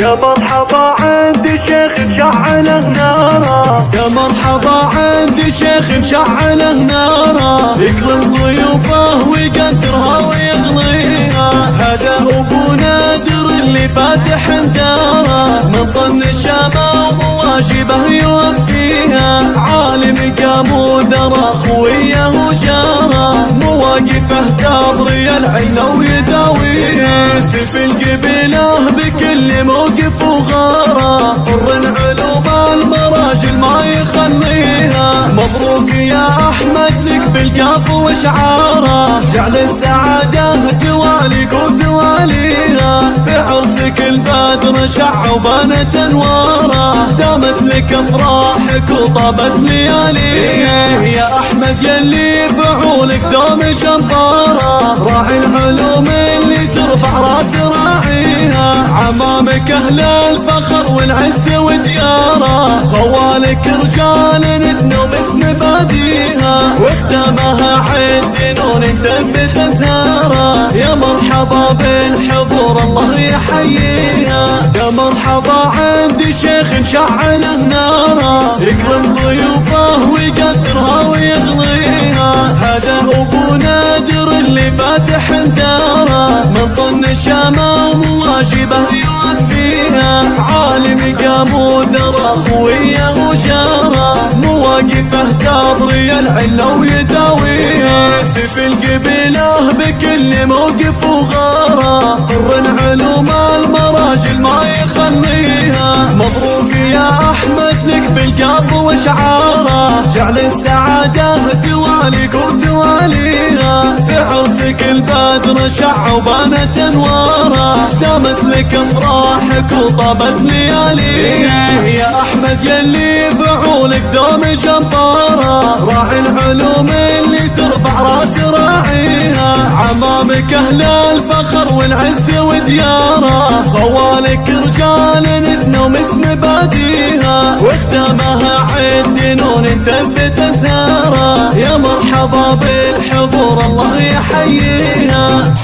يا مرحبا عندي شيخ شعله ناره، يا مرحبا عندي شيخ شعله ناره، يكرم ضيوفه ويقدرها ويغليها. هذا ابو نادر اللي فاتح داره، من صن الشامة ومواجبه يوفيها. عالم قام ودرى خويه وجاره، مواقفه تضري العنا ويداويها. سيف القبيله بكل موقف وغاره، حر علوم المراجل ما يخليها. مبروك يا احمد لك بالقاف وشعاره، جعل السعاده تواليك وتواليها. في عرسك البدر شع وبانت انواره، دامت لك افراحك وطابت لياليها. يا احمد يلي فعولك دوم جباره، راعي العلوم اللي ترفع راس راعيها. عمامك اهل الفخر والعز ودياره، خوالك رجال ندنوا باسم باديها. واختامها عد نون تثبت ازهاره، يا مرحبا بالحضور الله يحييها. يا مرحبا عندي شيخ شعله ناره، يكرم ضيوفه ويقدرها ويغليها. هذا ابو نادر اللي فاتح داره، من صن الشامة ومواجبه يوفيها. عالم قام ودرى خويه وجاره، مواقفه تضري العلا ويداويها. سيف القبيله بكل موقف وغاره، حر علوم المراجل ما يخليها. مبروك يا احمد لك بالقاف وشعاره، جعل السعاده تواليك وتواليها. في عرسك البدر شع وبانت انواره، دامت لك افراحك وطابت لياليها. يا احمد يلي فعولك دوم جباره، راعي العلوم اللي ترفع راس راعيها. عمامك اهل الفخر والعز ودياره، خوالك رجال ندنوا باسم باديها. واختامها عد نون تثبت ازهاره، يا مرحبا بالحضور الله يحييها.